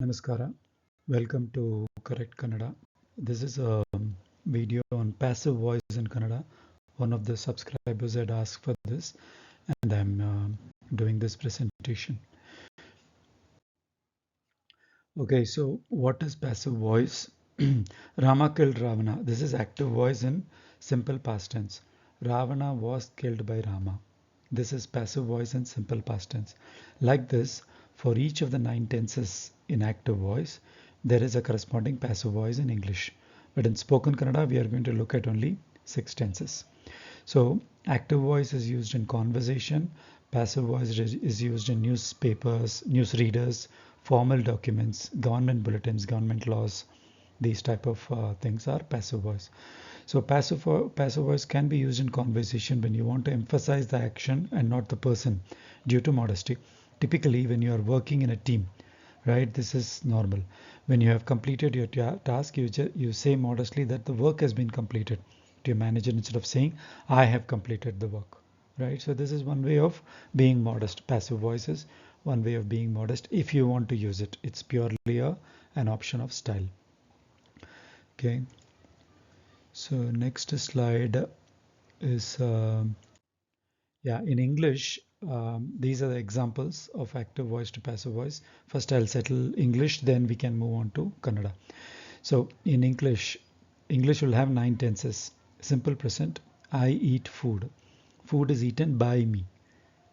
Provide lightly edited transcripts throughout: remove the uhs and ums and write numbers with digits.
Namaskara. Welcome to Correct Kannada. This is a video on passive voice in Kannada. One of the subscribers had asked for this, and I'm doing this presentation. Okay, so what is passive voice? Rama killed Ravana. This is active voice in simple past tense. Ravana was killed by Rama. This is passive voice in simple past tense. Like this, for each of the 9 tenses in active voice, there is a corresponding passive voice in English. But in spoken Kannada, we are going to look at only 6 tenses. So, active voice is used in conversation, passive voice is used in newspapers, news readers, formal documents, government bulletins, government laws. These type of things are passive voice. So passive voice can be used in conversation when you want to emphasize the action and not the person due to modesty. Typically, when you are working in a team, right, this is normal. When you have completed your task, you say modestly that the work has been completed to your manager instead of saying I have completed the work, right? So this is one way of being modest. Passive voice is one way of being modest if you want to use it. It's purely an option of style. Okay, so next slide is yeah, in English, these are the examples of active voice to passive voice. First I'll settle English, then we can move on to Kannada. So in English will have 9 tenses. Simple present, I eat food. Food is eaten by me.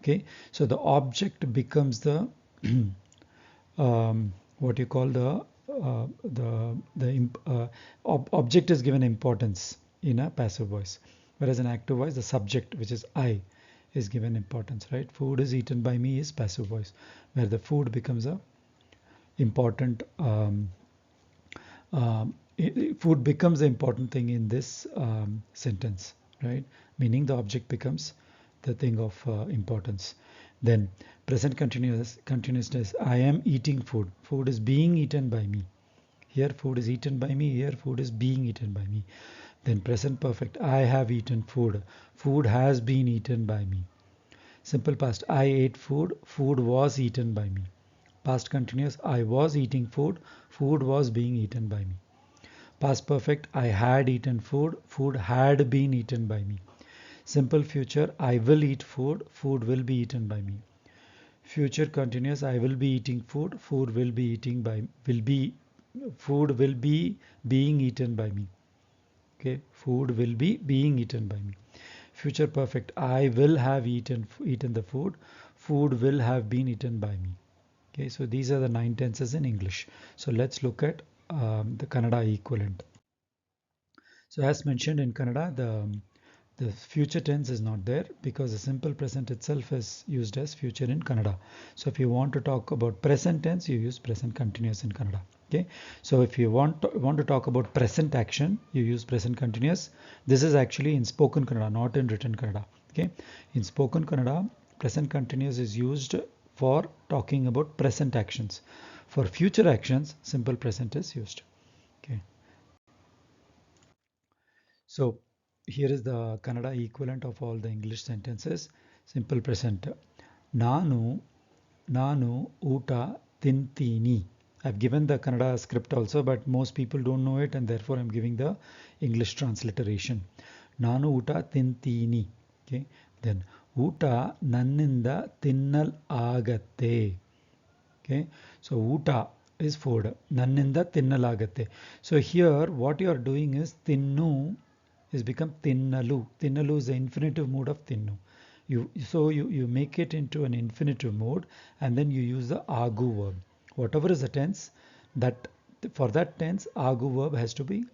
Okay, so the object becomes the what you call the object is given importance in a passive voice, whereas in active voice the subject, which is I, is given importance, right? Food is eaten by me is passive voice, where the food becomes a important food becomes the important thing in this sentence, right? Meaning the object becomes the thing of importance. Then present continuousness. I am eating food. Food is being eaten by me. Here food is eaten by me. Here food is being eaten by me. Then present perfect. I have eaten food. Food has been eaten by me. Simple past. I ate food. Food was eaten by me. Past continuous. I was eating food. Food was being eaten by me. Past perfect, I had eaten food, food had been eaten by me. Simple future, I will eat food, food will be eaten by me. Future continuous, I will be eating food, food will be eating by food will be being eaten by me. Okay, food will be being eaten by me. Future perfect, I will have eaten the food, food will have been eaten by me. Okay, so these are the 9 tenses in English. So let's look at the Kannada equivalent. So as mentioned in Kannada, the future tense is not there because the simple present itself is used as future in Kannada. So if you want to talk about present tense, you use present continuous in Kannada. Okay. So if you want to talk about present action, you use present continuous. This is actually in spoken Kannada, not in written Kannada. Okay. In spoken Kannada, present continuous is used for talking about present actions. For future actions, simple present is used. Okay. So here is the Kannada equivalent of all the English sentences. Simple present. Nanu, Nanu, Uta, Tintini. I've given the Kannada script also, but most people don't know it, and therefore I'm giving the English transliteration. Nanu, Uta, Tintini. Okay. Then Uta, Nanninda, Tinnal Agatte. Okay. So Uta is food. Nanninda, Tinnal Agatte. So here what you are doing is Tinnu is become tinnalu. Tinnalu is the infinitive mode of tinnu. You make it into an infinitive mode and then you use the agu verb. Whatever is the tense, that for that tense agu verb has to be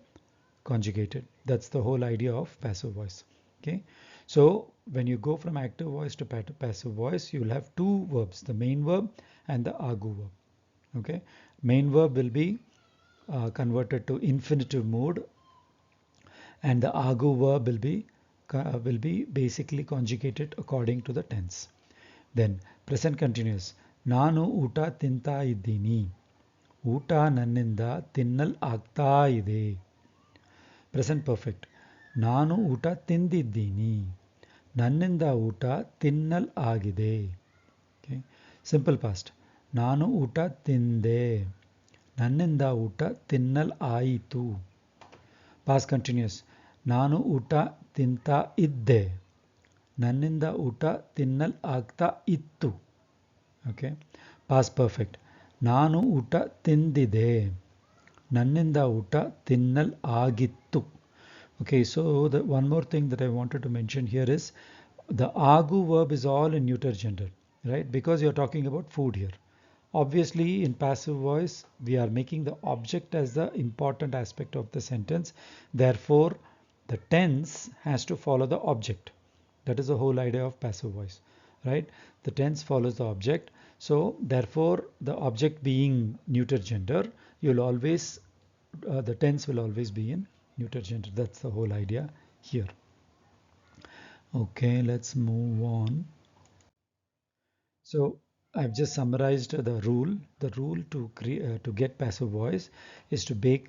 conjugated. That's the whole idea of passive voice. Okay. So when you go from active voice to passive voice, you will have two verbs, the main verb and the agu verb. Okay. Main verb will be converted to infinitive mode and the agu verb will be basically conjugated according to the tense. Then present continuous. Nanu uta tinta iddini. Uta nanninda tinnal agta ide. Present perfect. Nanu uta tindiddini. Nanninda uta tinnal agide. Okay. Simple past. Nanu uta tinde. ನನ್ನಿಂದ ಊಟ ತಿನ್ನಲ್ ಆಯಿತು. Past continuous. ನಾನು ಊಟ ತಿಂತಾ ಇದ್ದೆ. ನನ್ನಿಂದ ಊಟ ತಿನ್ನಲ್ ಆಗ್ತಾ ಇತ್ತು. Okay. Past perfect. ನಾನು ಊಟ ತಿಂದಿದೆ. ನನ್ನಿಂದ ಊಟ ತಿನ್ನಲ್ ಆಗಿತ್ತು. Okay, so the one more thing that I wanted to mention here is the agu verb is all in neuter gender, right? Because you're talking about food here. Obviously, in passive voice, we are making the object as the important aspect of the sentence. Therefore, the tense has to follow the object. That is the whole idea of passive voice, right? The tense follows the object. So, therefore, the object being neuter gender, you'll always, the tense will always be in neuter gender. That's the whole idea here. Okay, let's move on. So I've just summarized the rule. The rule to get passive voice is to break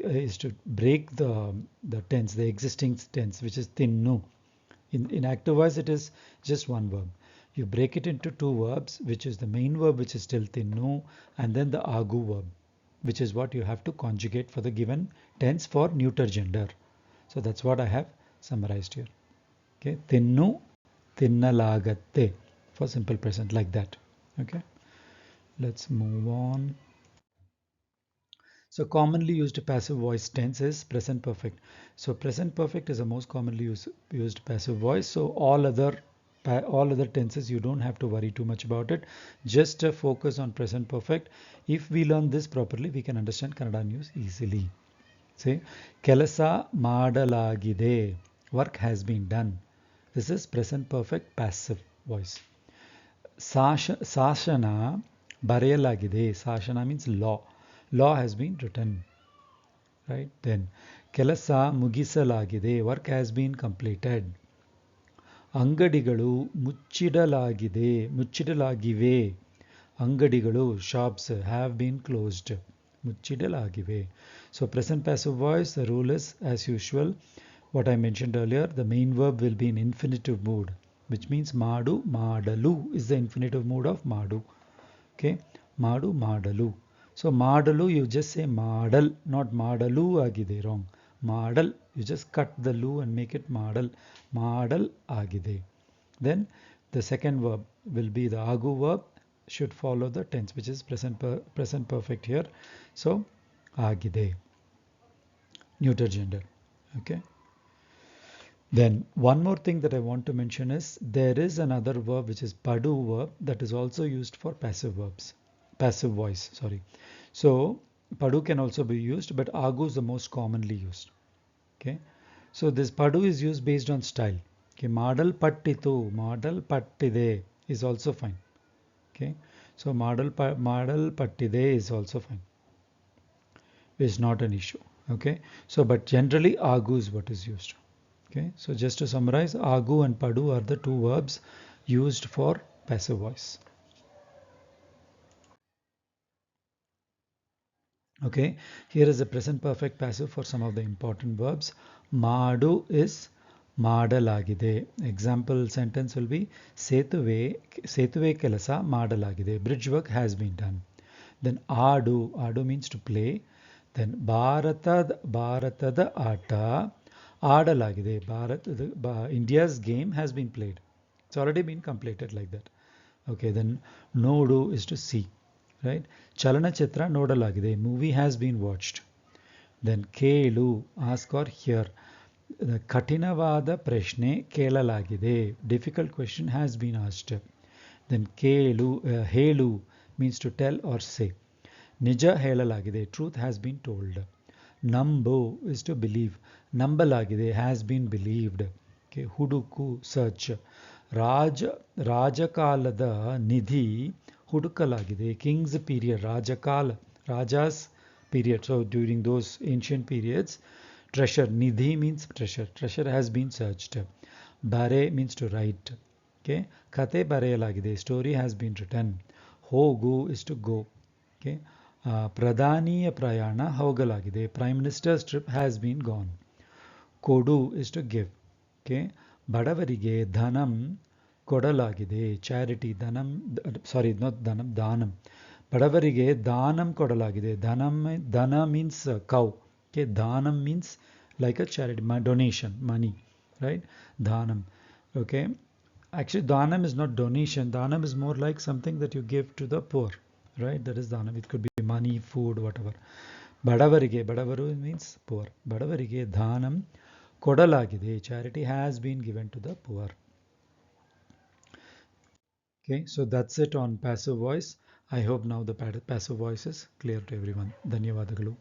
the tense, the existing tense, which is tinnu. In active voice, it is just one verb. You break it into two verbs, which is the main verb, which is still tinnu, and then the agu verb, which is what you have to conjugate for the given tense for neuter gender. So that's what I have summarized here. Okay, tinnu, tinnalagatte for simple present, like that. Okay, let's move on. So commonly used passive voice tense is present perfect. So present perfect is the most commonly used passive voice. So all other tenses, you don't have to worry too much about it. Just focus on present perfect. If we learn this properly, we can understand Kannada news easily. Say, ಕೆಲಸ ಮಾಡಲಾಗಿದೆ. Work has been done. This is present perfect passive voice. Sashana ಬರೆಯಲಾಗಿದೆ. Sashana means law. Law has been written. Right? Then, ಕೆಲಸ ಮುಗಿಸಲಾಗಿದೆ. Work has been completed. ಅಂಗಡಿಗಳು ಮುಚ್ಚಿಡಲಾಗಿವೆ. ಅಂಗಡಿಗಳು, shops have been closed. ಮುಚ್ಚಿಡಲಾಗಿವೆ. So present passive voice, the rule is as usual. What I mentioned earlier, the main verb will be in infinitive mood, which means ಮಾಡು, ಮಾಡಲು is the infinitive mood of ಮಾಡು. Okay, ಮಾಡು, ಮಾಡಲು. So ಮಾಡಲು, you just say model, not ಮಾಡಲು ಆಗಿದೆ, wrong. Model, you just cut the lu and make it ಮಾಡಲ್. ಮಾಡಲ್ ಆಗಿದೆ. Then the second verb will be the agu verb, should follow the tense, which is present perfect here. So ಆಗಿದೆ, neuter gender. Okay. Then one more thing that I want to mention is there is another verb which is padu verb that is also used for passive voice, sorry. So padu can also be used, but agu is the most commonly used. Okay. So this padu is used based on style. Okay, model pattitu, model pattide is also fine. Okay. So model pattide is also fine. It's not an issue. Okay. So but generally agu is what is used. Okay, so just to summarize, agu and padu are the two verbs used for passive voice. Okay, here is the present perfect passive for some of the important verbs. Madu is ಮಾಡಲಾಗಿದೆ. Example sentence will be ಸೇತುವೆ ಕೆಲಸ ಮಾಡಲಾಗಿದೆ. Bridge work has been done. Then ಆಡು means to play. Then ಭಾರತದ ಆಟ ಆಡಲಾಗಿದೆ. India's game has been played. It's already been completed like that. Okay, then nodu is to see, right? ಚಲನಚಿತ್ರ ನೋಡಲಾಗಿದೆ. Movie has been watched. Then ಕೇಳು, ask or hear. ಕಠಿಣವಾದ ಪ್ರಶ್ನೆ ಕೇಳಲಾಗಿದೆ. Difficult question has been asked. Then ಹೇಳು means to tell or say. ನಿಜ ಹೇಳಲಾಗಿದೆ. Truth has been told. ನಂಬು is to believe. ನಂಬಲಾಗಿದೆ, has been believed. Okay, ಹುಡುಕು, search. ರಾಜಕಾಲದ Nidhi ಹುಡುಕಲಾಗಿದೆ. King's period, Raja's period. So during those ancient periods, treasure, nidhi means treasure. Treasure has been searched. Bare means to write. Okay, kate bareyalagide, story has been written. Hogu is to go. Okay, pradhaniya prayana hogalagide, prime minister's trip has been gone. Kodu is to give. Okay, badavarige dhanam ಕೊಡಲಾಗಿದೆ. Charity, dhanam, sorry, not dhanam, danam. ಬಡವರಿಗೆ ದಾನಂ ಕೊಡಲಾಗಿದೆ. ಧನ means cow. Okay, dhanam means like a charity, donation, money, right? Dhanam. Okay, actually dhanam is not donation. Dhanam is more like something that you give to the poor, right? That is dhanam. It could be money, food, whatever. ಬಡವರಿಗೆ, ಬಡವರು means poor. ಬಡವರಿಗೆ ದಾನಂ ಕೊಡಲಾಗಿದೆ. Charity has been given to the poor. Okay, so that's it on passive voice. I hope now the passive voice is clear to everyone. ಧನ್ಯವಾದಗಳು.